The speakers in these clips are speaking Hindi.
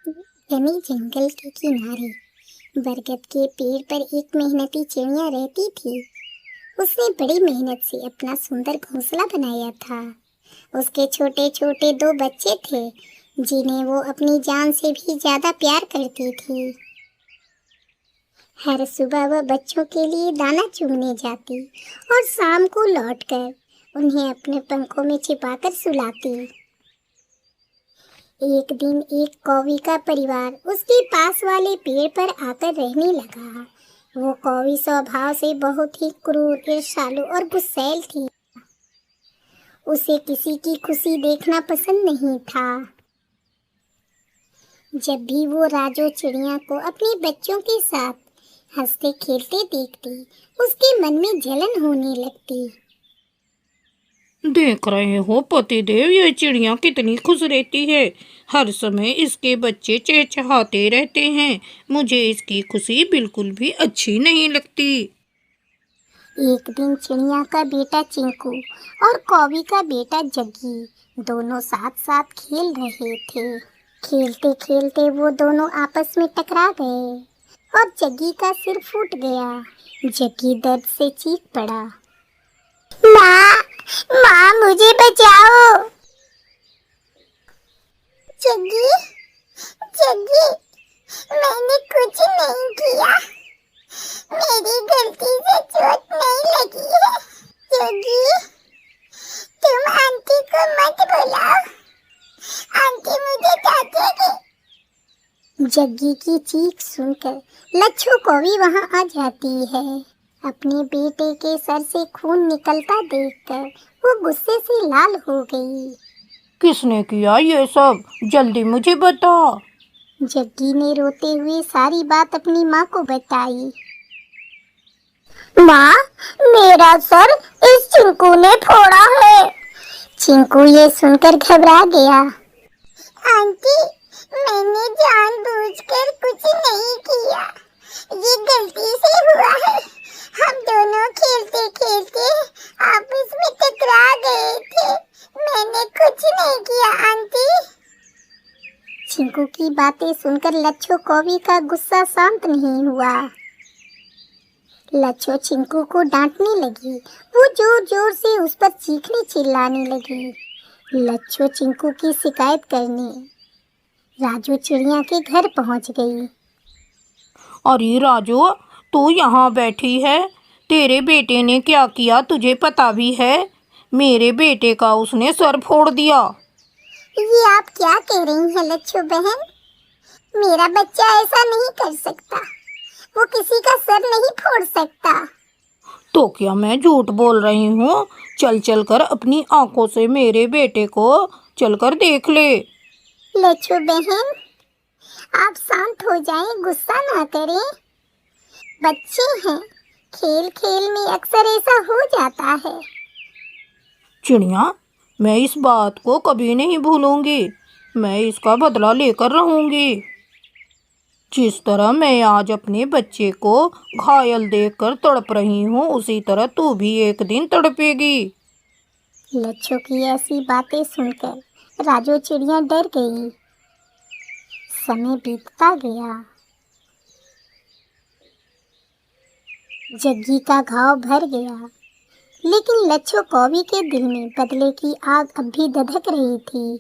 घने जंगल के किनारे बरगद के पेड़ पर एक मेहनती चिड़िया रहती थी। उसने बड़ी मेहनत से अपना सुंदर घोंसला बनाया था। उसके छोटे छोटे दो बच्चे थे, जिन्हें वो अपनी जान से भी ज्यादा प्यार करती थी। हर सुबह वह बच्चों के लिए दाना चुगने जाती और शाम को लौटकर उन्हें अपने पंखों में छिपाकर सुलाती। एक दिन एक कौवी का परिवार उसके पास वाले पेड़ पर आकर रहने लगा। वो कौवी स्वभाव से बहुत ही क्रूर, ईर्ष्यालु और गुस्सैल थी। उसे किसी की खुशी देखना पसंद नहीं था। जब भी वो राजू चिड़िया को अपने बच्चों के साथ हंसते खेलते देखती, उसके मन में जलन होने लगती। देख रहे हो पतिदेव, यह चिड़िया कितनी खुश रहती है। हर समय इसके बच्चे चहचहाते रहते हैं। मुझे इसकी खुशी बिल्कुल भी अच्छी नहीं लगती। एक दिन चिड़िया का बेटा चिंकू और कौवी का बेटा जग्गी दोनों साथ साथ खेल रहे थे। खेलते खेलते वो दोनों आपस में टकरा गए और जग्गी का सिर फूट गया। जग्गी दर्द से चीख पड़ा, माँ, माँ मुझे बचाओ। जग्गी, जग्गी, मैंने कुछ नहीं किया। मेरी गलती से चोट नहीं लगी है। जग्गी, तुम आंटी को मत बुलाओ, आंटी मुझे डांटेगी। जग्गी की चीख सुनकर लच्छू कौवी वहां आ जाती है। अपने बेटे के सर से खून निकलता देखकर वो गुस्से से लाल हो गई। किसने किया ये सब? जल्दी मुझे बता। जग्गी ने रोते हुए सारी बात अपनी माँ को बताई। माँ, मेरा सर इस चिंकू ने फोड़ा है। चिंकू ये सुनकर घबरा गया। आंटी, मैंने जानबूझकर कुछ नहीं किया, ये गलती से हुआ है। हम दोनों खेलते खेलते आपस में टकरा गए थे। मैंने कुछ नहीं किया आंटी। चिंकू की बातें सुनकर लच्छू कौवी का गुस्सा शांत नहीं हुआ। लच्छू चिंकू को डांटने लगी। वो जोर जोर से उस पर चीखने चिल्लाने लगी। लच्छू चिंकू की शिकायत करने राजू चिड़िया के घर पहुंच गई। अरे राजू, तू यहाँ बैठी है? तेरे बेटे ने क्या किया तुझे पता भी है? मेरे बेटे का उसने सर फोड़ दिया। ये आप क्या कह रही हैं लच्छू बहन? मेरा बच्चा ऐसा नहीं कर सकता। वो किसी का सर नहीं फोड़ सकता। तो क्या मैं झूठ बोल रही हूँ? चल चल कर अपनी आंखों से मेरे बेटे को चलकर देख ले। लच्छू बहन, आप शांत हो जाएं, गुस्सा ना करें। बच्चे हैं, खेल खेल में अक्सर ऐसा हो जाता है। चिड़िया, मैं इस बात को कभी नहीं भूलूंगी। मैं इसका बदला लेकर रहूंगी। जिस तरह मैं आज अपने बच्चे को घायल देखकर तड़प रही हूँ, उसी तरह तू भी एक दिन तड़पेगी। लच्छू की ऐसी बातें सुनकर राजू चिड़िया डर गई। समय बीतता गया। जग्गी का घाव भर गया, लेकिन लच्छू कौवी के दिल में बदले की आग अब भी धधक रही थी।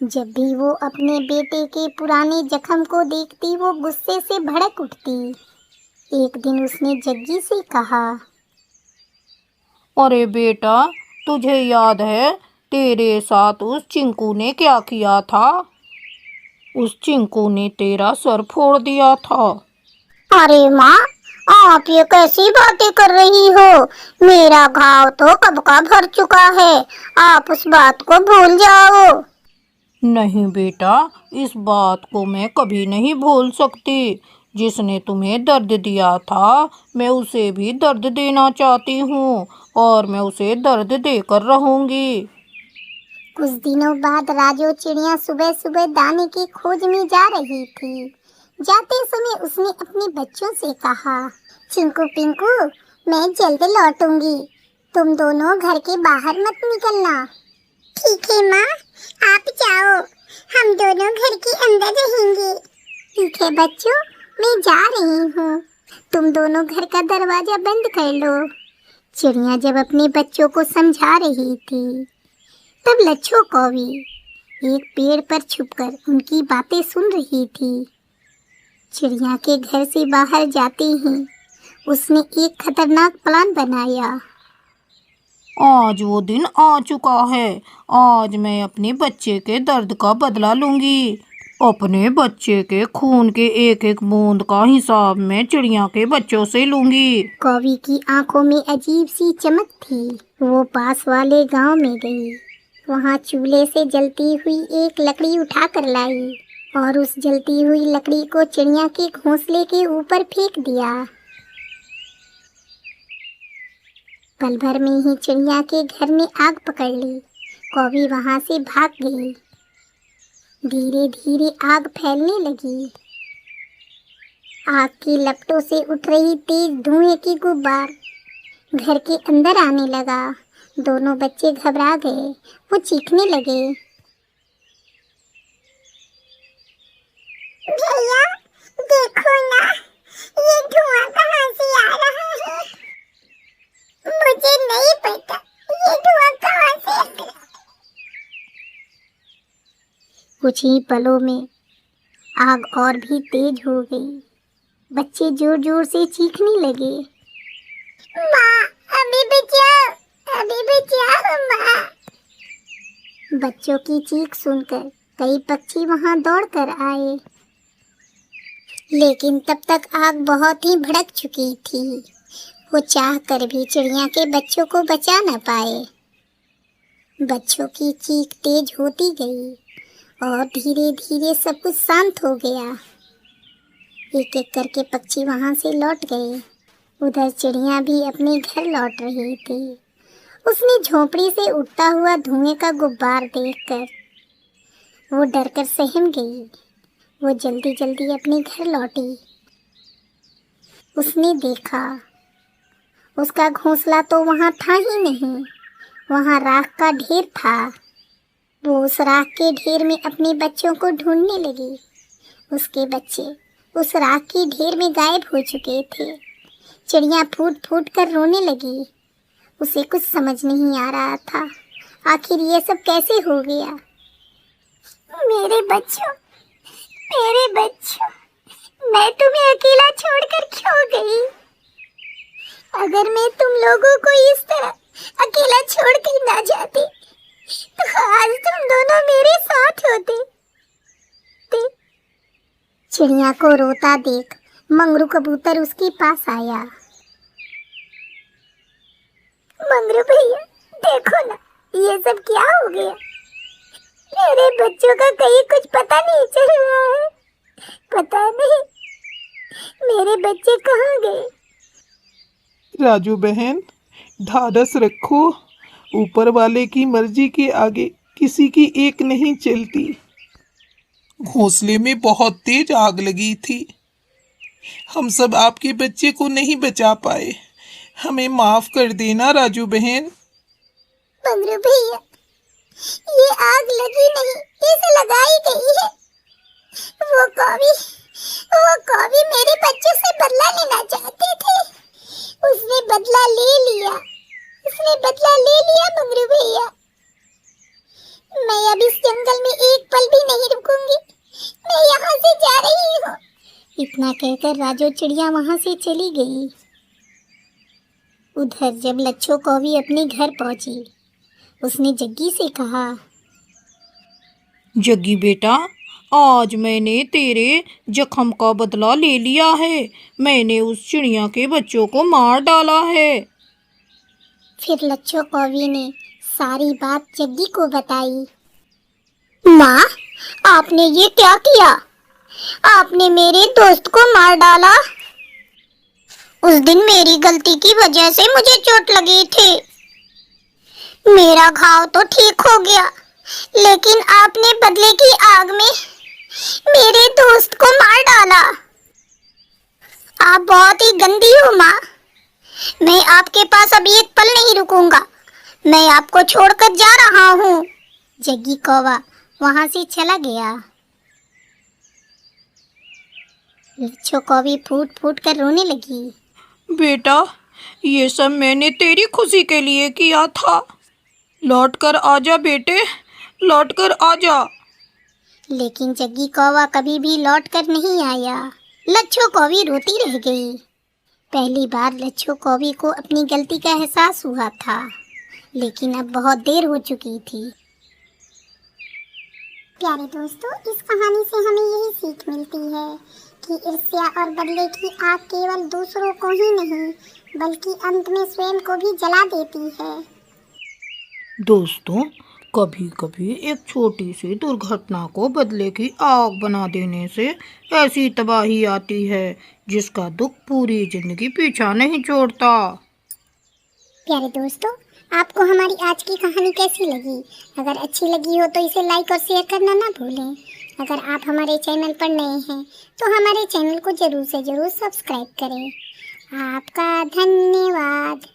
जब भी वो अपने बेटे के पुराने जख्म को देखती, वो गुस्से से भड़क उठती। एक दिन उसने जग्गी से कहा, अरे बेटा, तुझे याद है तेरे साथ उस चिंकू ने क्या किया था? उस चिंकू ने तेरा सर फोड़ दिया था। अरे माँ, आप ये कैसी बातें कर रही हो? मेरा घाव तो कब का भर चुका है। आप उस बात को भूल जाओ। नहीं बेटा, इस बात को मैं कभी नहीं भूल सकती। जिसने तुम्हें दर्द दिया था, मैं उसे भी दर्द देना चाहती हूँ और मैं उसे दर्द देकर रहूँगी। कुछ दिनों बाद राजू चिड़िया सुबह सुबह दाने की खोज में जा रही थी। जाते समय उसने अपने बच्चों से कहा, चिंकू पिंकू, मैं जल्द लौटूंगी। तुम दोनों घर के बाहर मत निकलना। ठीक है माँ, आप जाओ। हम दोनों घर के अंदर रहेंगे। ठीक है बच्चों, मैं जा रही हूँ। तुम दोनों घर का दरवाजा बंद कर लो। चिड़िया जब अपने बच्चों को समझा रही थी, तब लच्छो कौवी एक पेड़ पर छुपकर उनकी बातें सुन रही थी। चिड़िया के घर से बाहर जाते ही उसने एक खतरनाक प्लान बनाया। आज वो दिन आ चुका है। आज मैं अपने बच्चे के दर्द का बदला लूंगी। अपने बच्चे के खून के एक एक बूंद का हिसाब मैं चिड़िया के बच्चों से लूंगी। कौवी की आंखों में अजीब सी चमक थी। वो पास वाले गांव में गई। वहां चूल्हे से जलती हुई एक लकड़ी उठा कर लाई और उस जलती हुई लकड़ी को चिड़िया के घोंसले के ऊपर फेंक दिया। पल भर में ही चिड़िया के घर में आग पकड़ ली। कौवी वहां से भाग गई। धीरे धीरे आग फैलने लगी। आग की लपटों से उठ रही तेज धुएं की गुब्बार घर के अंदर आने लगा। दोनों बच्चे घबरा गए। वो चीखने लगे, भैया देखो ना, ये धुआं कहाँ से आ रहा है? मुझे नहीं पता ये धुआं कहाँ से आ रहा है। कुछ ही पलों में आग और भी तेज हो गई। बच्चे जोर जोर से चीखने लगे, माँ अभी बचाओ, अभी बचाओ माँ। बच्चों की चीख सुनकर कई पक्षी वहां दौड़कर आए, लेकिन तब तक आग बहुत ही भड़क चुकी थी। वो चाह कर भी चिड़िया के बच्चों को बचा न पाए। बच्चों की चीख तेज होती गई और धीरे धीरे सब कुछ शांत हो गया। एक एक करके पक्षी वहां से लौट गए। उधर चिड़िया भी अपने घर लौट रही थी। उसने झोंपड़ी से उठता हुआ धुएं का गुब्बार देखकर वो डरकर सहम गई। वो जल्दी जल्दी अपने घर लौटी। उसने देखा उसका घोंसला तो वहां था ही नहीं, वहां राख का ढेर था। वो उस राख के ढेर में अपने बच्चों को ढूंढने लगी। उसके बच्चे उस राख के ढेर में गायब हो चुके थे। चिड़िया फूट फूट कर रोने लगी। उसे कुछ समझ नहीं आ रहा था, आखिर ये सब कैसे हो गया। मेरे बच्चों, मैं तुम्हें अकेला छोड़कर क्यों गई? अगर मैं तुम लोगों को इस तरह अकेला छोड़कर ना जाती तो आज तुम दोनों मेरे साथ होते। चिड़िया को रोता देख मंगरू कबूतर उसके पास आया। मंगरू भैया देखो ना, ये सब क्या हो गया? मेरे बच्चों का कहीं कुछ पता नहीं चल रहा है। पता नहीं मेरे बच्चे कहाँ गए। राजू बहन, ढाढ़स रखो। ऊपर वाले की मर्जी के आगे किसी की एक नहीं चलती। घोंसले में बहुत तेज आग लगी थी। हम सब आपके बच्चे को नहीं बचा पाए। हमें माफ कर देना राजू बहन। मंगरू भैया, ये आग लगी नहीं, इसे लगाई गई है। वो कौवी मेरे बच्चों से बदला लेना चाहते थे। उसने बदला ले लिया मंगरू भैया। मैं अब इस जंगल में एक पल भी नहीं रुकूंगी। मैं यहाँ से जा रही हूँ। इतना कहकर राजू चिड़िया वहाँ से चली गई। उधर जब लच्छो कौवी अपने घर पहुंची, उसने जग्गी से कहा, जग्गी बेटा, आज मैंने तेरे जख्म का बदला ले लिया है। मैंने उस चिड़िया के बच्चों को मार डाला है। फिर लच्छो कौवी ने सारी बात जग्गी को बताई। माँ, आपने ये क्या किया? आपने मेरे दोस्त को मार डाला। उस दिन मेरी गलती की वजह से मुझे चोट लगी थी। मेरा घाव तो ठीक हो गया, लेकिन आपने बदले की आग में मेरे दोस्त को मार डाला। आप बहुत ही गंदी हो माँ। मैं आपके पास अभी एक पल नहीं रुकूंगा। मैं आपको छोड़कर जा रहा हूँ। जग्गी कौवा वहाँ से चला गया। लच्छो कौवी फूट फूट कर रोने लगी। बेटा, ये सब मैंने तेरी खुशी के लिए किया था। लौट कर आजा बेटे, लौट कर आजा। लेकिन जग्गी कौवा कभी भी लौट कर नहीं आया। लच्छो कौवी रोती रह गई। पहली बार लच्छो कौवी को अपनी गलती का एहसास हुआ था, लेकिन अब बहुत देर हो चुकी थी। प्यारे दोस्तों, इस कहानी से हमें यही सीख मिलती है कि ईर्ष्या और बदले की आग केवल दूसरों को ही नहीं, बल्कि अंत में स्वयं को भी जला देती है। दोस्तों, कभी कभी एक छोटी सी दुर्घटना को बदले की आग बना देने से ऐसी तबाही आती है जिसका दुख पूरी जिंदगी पीछा नहीं छोड़ता। प्यारे दोस्तों, आपको हमारी आज की कहानी कैसी लगी? अगर अच्छी लगी हो तो इसे लाइक और शेयर करना ना भूलें। अगर आप हमारे चैनल पर नए हैं तो हमारे चैनल को जरूर से जरूर सब्सक्राइब करें। आपका धन्यवाद।